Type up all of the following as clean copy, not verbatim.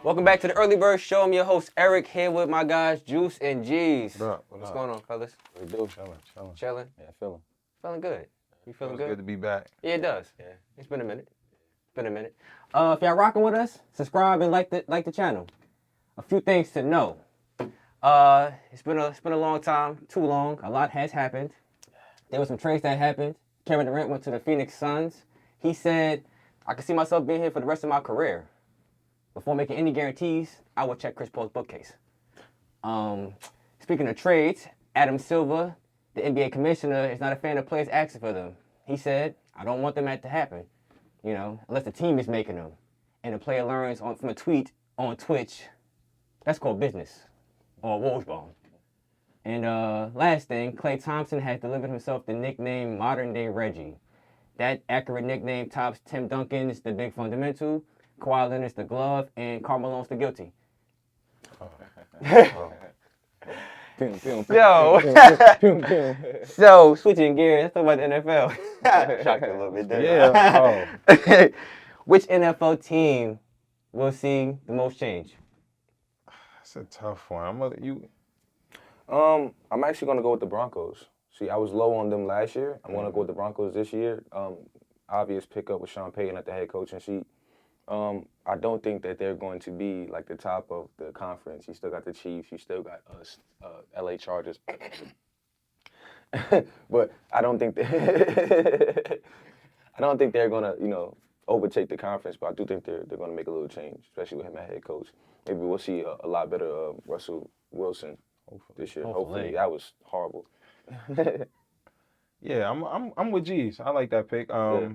Welcome back to the Early Bird Show. I'm your host, Eric, here with my guys, Juice and G's. Bro, what's going on, fellas? We do. Chilling. Chilling? Yeah, feeling. Feeling good. You feeling good? Good to be back. Yeah, it does. Yeah. It's been a minute. If y'all rocking with us, subscribe and like the channel. A few things to know. It's been a long time, too long. A lot has happened. There were some trades that happened. Kevin Durant went to the Phoenix Suns. He said, I can see myself being here for the rest of my career. Before making any guarantees, I will check Chris Paul's bookcase. Speaking of trades, Adam Silver, the NBA commissioner, is not a fan of players asking for them. He said, I don't want them to happen, unless the team is making them. And the player learns from a tweet on Twitch. That's called business, or Wojball. And last thing, Klay Thompson has delivered himself the nickname Modern Day Reggie. That accurate nickname tops Tim Duncan's The Big Fundamental, Kawhi Leonard's The Glove, and Karl Malone's The Guilty. So, switching gears, let's talk about the NFL. Shocked you a little bit there. Yeah. Which NFL team will see the most change? That's a tough one. I'm actually gonna go with the Broncos. See, I was low on them last year. I'm gonna go with the Broncos this year. Obvious pickup with Sean Payton at the head coaching seat. I don't think that they're going to be like the top of the conference. You still got the Chiefs. You still got LA Chargers. But I don't think they're gonna overtake the conference. But I do think they're gonna make a little change, especially with him at head coach. Maybe we'll see a lot better Russell Wilson this year. Hopefully. That was horrible. Yeah, I'm with G's. I like that pick.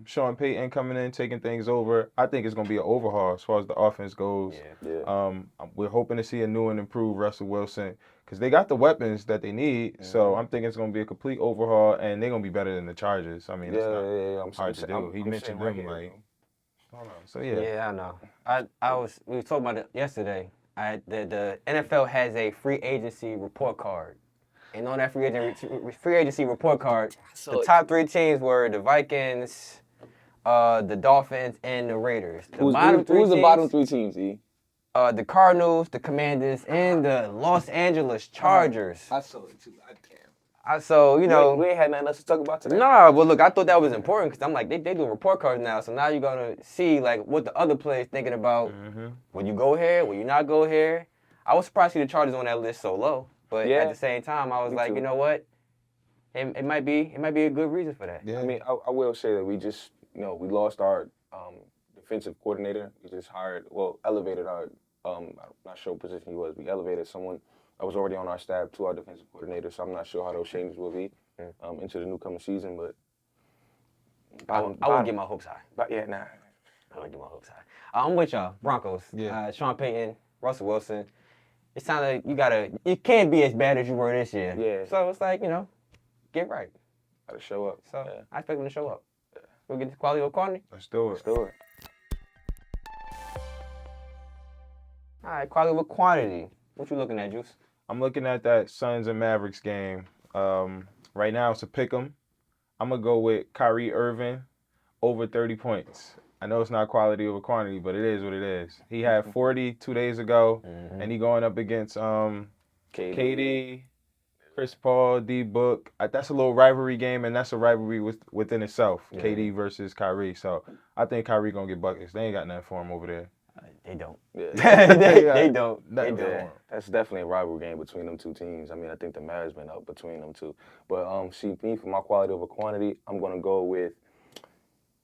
Sean Payton coming in, taking things over. I think it's gonna be an overhaul as far as the offense goes. Yeah. We're hoping to see a new and improved Russell Wilson because they got the weapons that they need. So I'm thinking it's gonna be a complete overhaul, and they're gonna be better than the Chargers. I mean, it's not hard to do. He mentioned them like. So yeah. Yeah, I know. We were talking about it yesterday. The NFL has a free agency report card. And on that free agency report card, the top three teams were the Vikings, the Dolphins, and the Raiders. Who's the bottom three teams, E? The Cardinals, the Commanders, and the Los Angeles Chargers. I saw it too. So, we ain't had nothing else to talk about today. Nah, but look, I thought that was important because I'm like, they do report cards now. So now you're going to see like what the other players thinking about. Will you go here? Will you not go here? I was surprised to see the Chargers on that list so low. But at the same time, I was like, you know what? It might be a good reason for that. Yeah. I mean, I will say that we just, we lost our defensive coordinator. We just elevated our, I'm not sure what position he was. We elevated someone that was already on our staff to our defensive coordinator. So I'm not sure how those changes will be into the new coming season. But I wouldn't get my hopes high. But yeah, nah. I wouldn't get my hopes high. I'm with y'all, Broncos. Yeah. Sean Payton, Russell Wilson. It's time that you can't be as bad as you were this year. Yeah. So it's like, get right. Gotta show up. So I expect them to show up. We'll get the quality over quantity. Let's do it. Do it. All right, quality over quantity. What you looking at, Juice? I'm looking at that Suns and Mavericks game. Right now it's a pick'em. I'm gonna go with Kyrie Irving over 30 points. I know it's not quality over quantity, but it is what it is. He had 40 2 days ago, and he going up against KD, Chris Paul, D-Book. That's a little rivalry game, and that's a rivalry within itself, KD versus Kyrie. So I think Kyrie going to get buckets. They ain't got nothing for him over there. They don't. Yeah. they don't. That's definitely a rivalry game between them two teams. I mean, I think the marriage been up between them two. But see, me, for my quality over quantity, I'm going to go with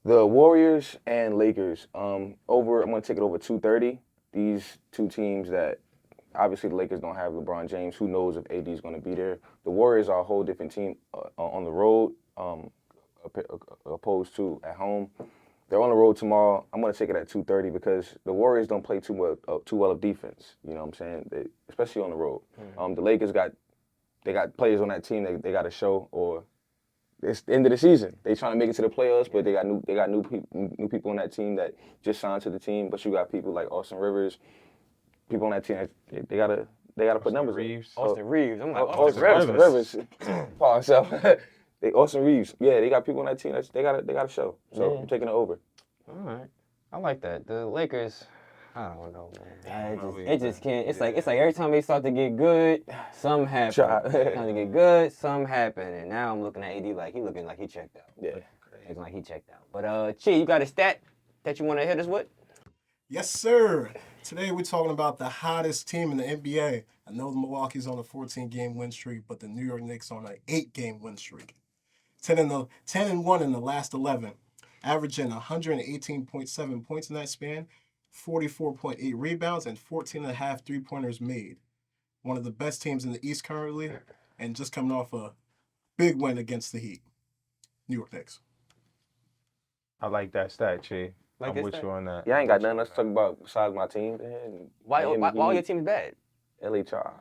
the Warriors and Lakers. I'm going to take it over 230. These two teams that, obviously the Lakers don't have LeBron James. Who knows if AD is going to be there. The Warriors are a whole different team on the road opposed to at home. They're on the road tomorrow. I'm going to take it at 230 because the Warriors don't play too well of defense. You know what I'm saying? Especially on the road. The Lakers got players on that team that they got to show, or it's the end of the season. They trying to make it to the playoffs, but they got new people on that team that just signed to the team. But you got people like Austin Rivers, people on that team. They gotta put numbers in. Austin Reeves. I'm like, Austin Rivers. Paul himself. Austin Reeves. Yeah, they got people on that team that they gotta show. So I'm taking it over. All right. I like that. The Lakers, I don't know, man. Probably It just can't. It's like every time they start to get good, some happen. Start to get good, some happen. And now I'm looking at AD like he looking like he checked out. Yeah. Looking like he checked out. But Chi, you got a stat that you want to hit us with? Yes, sir. Today we're talking about the hottest team in the NBA. I know the Milwaukee's on a 14-game win streak, but the New York Knicks on an 8-game win streak. 10-1 in the last 11, averaging 118.7 points in that span, 44.8 rebounds, and 14.5 three-pointers made. One of the best teams in the East currently, and just coming off a big win against the Heat. New York Knicks. I like that stat, Che. Like I'm this with stat? you on that. Yeah, I ain't got nothing else to talk about besides my team. Man. Why Miami all Heat, your teams bad? LHR.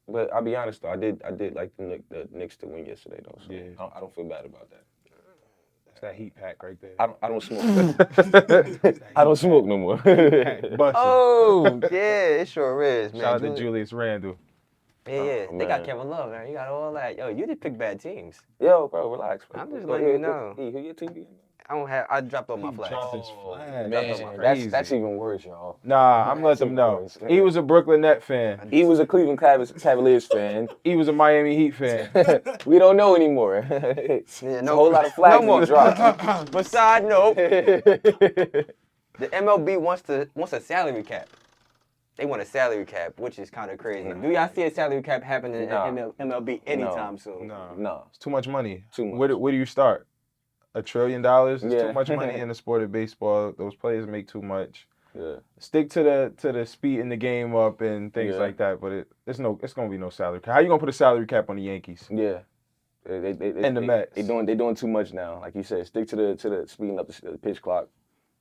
But I'll be honest though, I did like the Knicks to win yesterday though. So Yeah. I don't feel bad about that. That's that heat pack right there. I don't smoke. I don't smoke no more. Bussin'. Oh, yeah, it sure is, man. Shout out to Julius Randle. Yeah. Oh, They got man. Kevin Love, man. You got all that. Yo, you did pick bad teams. Yo, bro, relax. Bro. I'm just Go letting you ahead. know. Who your team? Be? I dropped all my flags. Dropped his flag. Man, Crazy. that's even worse, y'all. Nah, I'm letting them know. He was a Brooklyn Net fan. He was a Cleveland Cavaliers fan. He was a Miami Heat fan. We don't know anymore. It's Yeah, a whole lot of flags no more. being dropped. But side note, the MLB wants a salary cap. They want a salary cap, which is kind of crazy. Do y'all see a salary cap happening in Nah. MLB anytime soon? No, it's too much money. Too much. Where do you start? $1 trillion? It's Yeah. too much money in the sport of baseball. Those players make too much. Yeah. Stick to the speeding the game up and things Yeah. like that. But it's gonna be no salary cap. How you gonna put a salary cap on the Yankees? Yeah. And the Mets. They doing too much now. Like you said, stick to the speeding up the pitch clock.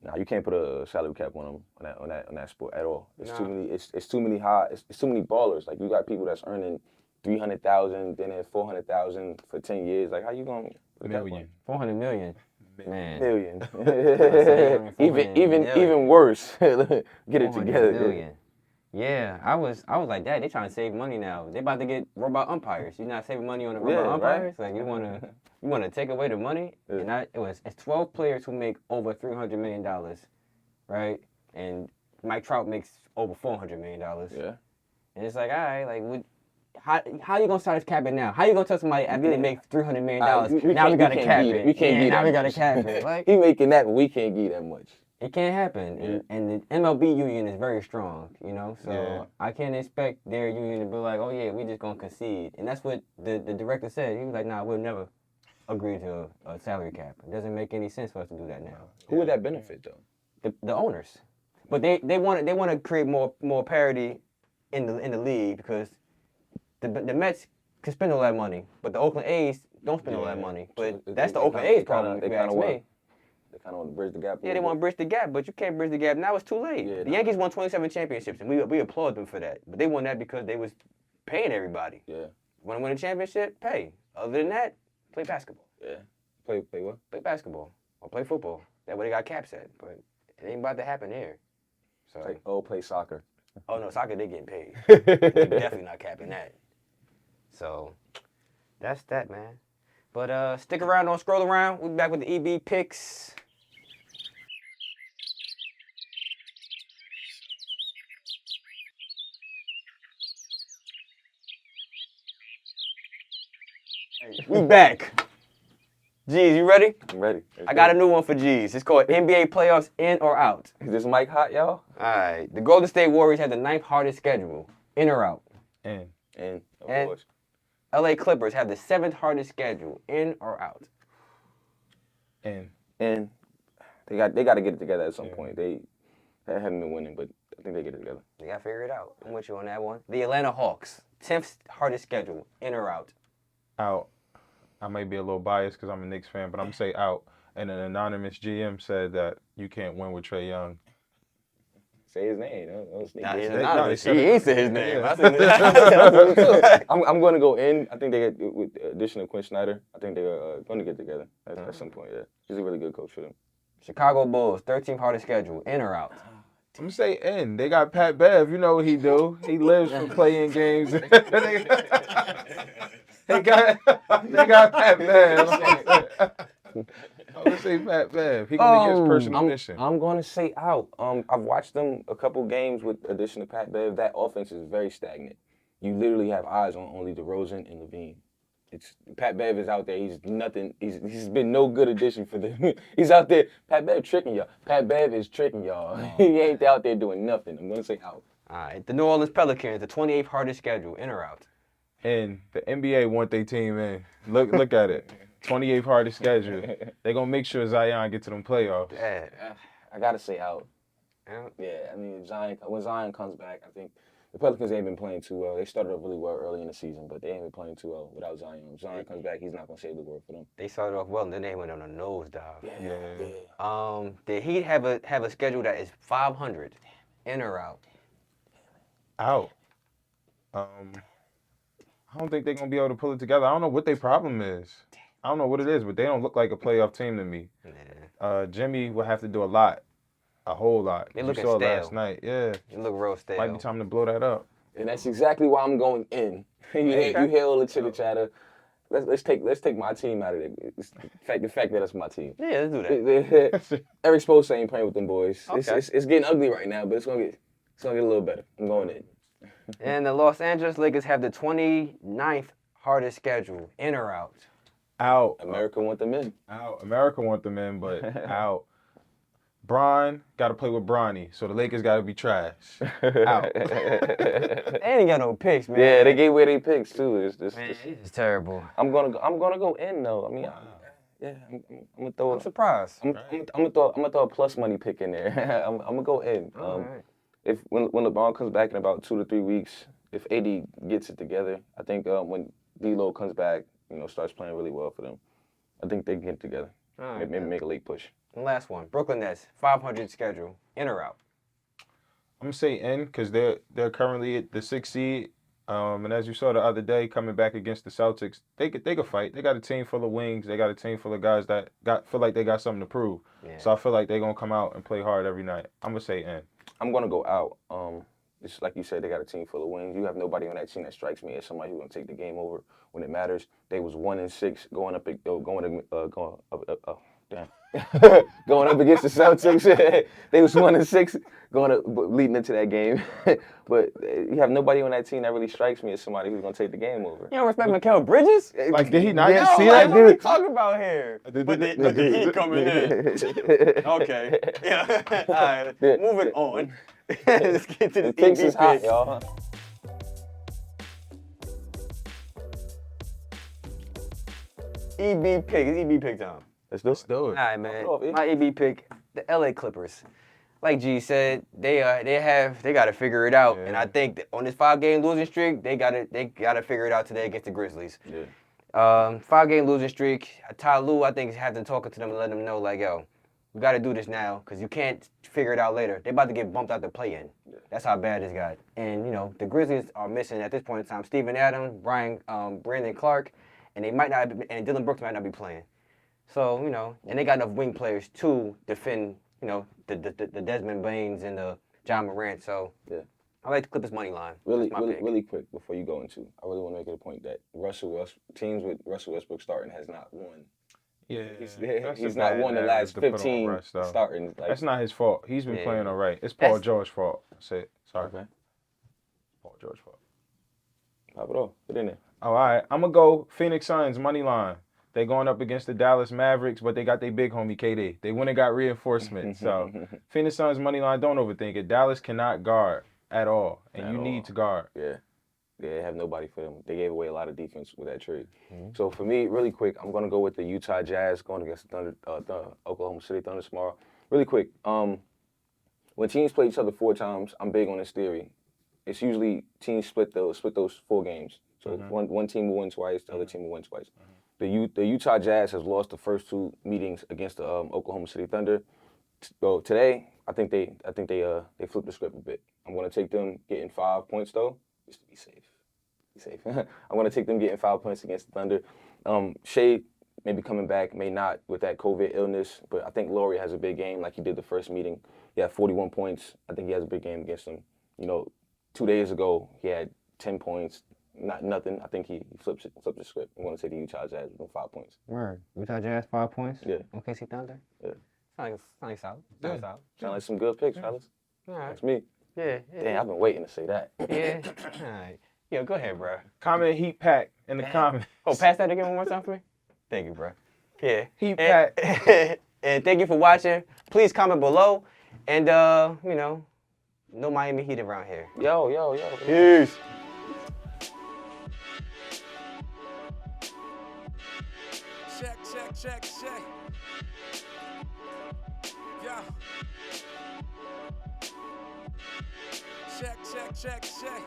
Nah, you can't put a salary cap on them on that sport at all. It's too many. It's too many it's too many ballers. Like you got people that's earning 300,000, then at 400,000 for 10 years. Like how you gonna put a cap on Million. 400 million. Man. Million. Million. even worse. Get it 400 together. million. Yeah, I was like that. They trying to save money now. They about to get robot umpires. You're not saving money on the robot Yeah, right. umpires. Like you wanna take away the money. Yeah. And it's 12 players who make over $300 million, right? And Mike Trout makes over $400 million. Yeah. And it's like, all right, like how you gonna start capping now? How you gonna tell somebody after they make $300 million? Now we gotta cap it. We can't Yeah, get now that we gotta much. cap it. Like He making that, but we can't get that much. it can't happen. And the MLB union is very strong, you know? So Yeah. I can't expect their union to be like, oh yeah, we just gonna concede. And that's what the director said. He was like, nah, we'll never agree to a salary cap. It doesn't make any sense for us to do that now. Who would that benefit though? The owners. But they want to create more parity in the league because the Mets can spend all that money, but the Oakland A's don't spend all that money. But that's the Oakland A's problem, if you ask me. They kind of want to bridge the gap. Yeah, they want to bridge the gap, but you can't bridge the gap. Now it's too late. Yeah, the Yankees won 27 championships, and we applaud them for that. But they won that because they was paying everybody. Yeah. Want to win a championship? Pay. Other than that, play basketball. Yeah. Play what? Play basketball or play football. That's where they got caps at. But it ain't about to happen here. So Play soccer. oh no, soccer they getting paid. They definitely not capping that. So that's that, man. But stick around, don't scroll around. We'll be back with the EB picks. We back. G's, you ready? I'm ready. I got a new one for G's. It's called NBA playoffs in or out. Is this mic hot, y'all? Alright. The Golden State Warriors have the 9th hardest schedule. In or out? And And of And- course. LA Clippers have the 7th hardest schedule. In or out? and And they got to get it together at some point. They haven't been winning, but I think they get it together. They gotta figure it out. I'm with you on that one. The Atlanta Hawks, 10th hardest schedule. In or out? out. I might be a little biased because I'm a Knicks fan, but I'm gonna say out. And an anonymous GM said that you can't win with Trae Young. Say his name. Don't sneak Nah, this he's in. anonymous. said He it. ain't say his name. Yeah. I said it. I'm going to go in. I think they get with the addition of Quinn Snyder. I think they're going to get together at some point. Yeah, he's a really good coach for them. Chicago Bulls, 13th hardest schedule. In or out? I'm gonna say in. They got Pat Bev. You know what he do. He lives for playing games. they got Pat Bev. Let's say Pat Bev. He gonna make his personal mission. I'm going to say out. I've watched them a couple games with addition to Pat Bev. That offense is very stagnant. You literally have eyes on only DeRozan and Levine. Pat Bev is out there. He's nothing. He's been no good addition for them. He's out there. Pat Bev tricking y'all. Pat Bev is tricking y'all. He ain't out there doing nothing. I'm going to say out. All right, the New Orleans Pelicans, the 28th hardest schedule, in or out? And the NBA want their team in. Look at it. 28th hardest schedule. They gonna make sure Zion get to them playoffs. Yeah. I gotta say out. Out? Yeah, I mean when Zion comes back, I think the Pelicans ain't been playing too well. They started off really well early in the season, but they ain't been playing too well without Zion. If Zion comes back, he's not gonna save the world for them. They started off well, and then they went on a nosedive. Yeah. The Heat have a schedule that is 500, in or out? Out. I don't think they're gonna be able to pull it together. I don't know what their problem is. I don't know what it is, but they don't look like a playoff team to me. Jimmy will have to do a whole lot. They You looking saw stale. last night. Yeah, You look real stale. might be time to blow that up. And that's exactly why I'm going in. You hear all the chitter chatter. Let's take my team out of it. It's the fact that it's my team. Yeah, let's do that. Eric Spoelstra ain't playing with them boys. Okay. It's getting ugly right now, but it's gonna get a little better. I'm going in. And the Los Angeles Lakers have the 29th hardest schedule, in or out? Out. America want them in. Out. America want them in, but out. Bron got to play with Bronny, so the Lakers got to be trash. Out. They ain't got no picks, man. Yeah, they gave away their picks too. It's Man, this is terrible. I'm gonna go in though. I mean, I'm gonna throw. I'm surprised. I'm gonna throw a plus money pick in there. I'm gonna go in. All right. If when LeBron comes back in about 2 to 3 weeks, if AD gets it together, I think when D'Lo comes back, starts playing really well for them, I think they can get it together. All right. Maybe make a late push. And last one, Brooklyn Nets, 500 schedule, in or out? I'm gonna say in because they're currently at the 6th seed, and as you saw the other day, coming back against the Celtics, they could fight. They got a team full of wings. They got a team full of guys that feel like they got something to prove. Yeah. So I feel like they're gonna come out and play hard every night. I'm gonna say in. I'm gonna go out. It's like you said, they got a team full of wings. You have nobody on that team that strikes me as somebody who's gonna take the game over when it matters. They was 1-6 going up against the Celtics. They was 1-6 leading into that game. But you have nobody on that team that really strikes me as somebody who's gonna take the game over. You don't respect Mikal Bridges? Like, did he not Yo, see like, that? what we talking about here? But the Heat coming in. Okay. Yeah. All right. Moving on. Let's get to The the Kings EB is hot, pick. y'all. EB pick. It's EB pick time. Let's do it. Do All it. right, man. off, E. My EB pick, the LA Clippers. Like G said, they got to figure it out, and I think that on this 5-game losing streak, they got to figure it out today against the Grizzlies. Yeah. 5-game losing streak. Ty Lue, I think, has to talking to them and letting them know, like, yo, we got to do this now because you can't figure it out later. They're about to get bumped out the play-in. Yeah. That's how bad this got. And the Grizzlies are missing at this point in time Steven Adams, Brandon Clark, and and Dylan Brooks might not be playing. So and they got enough wing players to defend the Desmond Baines and the John Morant. So Yeah. I like the Clippers money line. Really, That's my pick. really quick before you go into, I really want to make it a point that teams with Russell Westbrook starting has not won. Yeah. He's not won the last 15 starting. Like, That's not his fault. He's been Yeah. playing all right. It's Paul That's- George's fault. That's it. Sorry. Okay. Paul George's fault. Pop it off. Put it in there. All right. I'm going to go Phoenix Suns money line. They going up against the Dallas Mavericks, but they got their big homie KD. They went and got reinforcements. So Phoenix Suns money line, don't overthink it. Dallas cannot guard at all, and you need to guard. Yeah. They have nobody for them. They gave away a lot of defense with that trade. So for me, really quick, I'm going to go with the Utah Jazz going against the Oklahoma City Thunder tomorrow. Really quick, when teams play each other 4 times, I'm big on this theory. It's usually teams split those 4 games. So one team will win twice, the other team will win twice. The Utah Jazz has lost the first 2 meetings against the Oklahoma City Thunder. So today, I think they flipped the script a bit. I'm going to take them getting 5 points though, just to be safe. I'm going to take them getting 5 points against the Thunder. Shea may be coming back, may not with that COVID illness, but I think Laurie has a big game like he did the first meeting. He had 41 points. I think he has a big game against them. 2 days ago, he had 10 points. nothing. I think he flipped the script. I'm going to say the Utah Jazz with 5 points. Word. Utah Jazz 5 points. Yeah. OKC Thunder. Yeah. Sound like solid. Yeah. Sound solid. Sound like some good picks, fellas. All right. That's me. Yeah. Damn, I've been waiting to say that. Yeah. All right. Yo, go ahead, bro. Comment Heat Pack in the comments. Oh, pass that again one more time for me. Thank you, bro. Yeah. Heat And, Pack. and thank you for watching. Please comment below, and no Miami Heat around here. Yo. Peace. Check. Yeah. Check.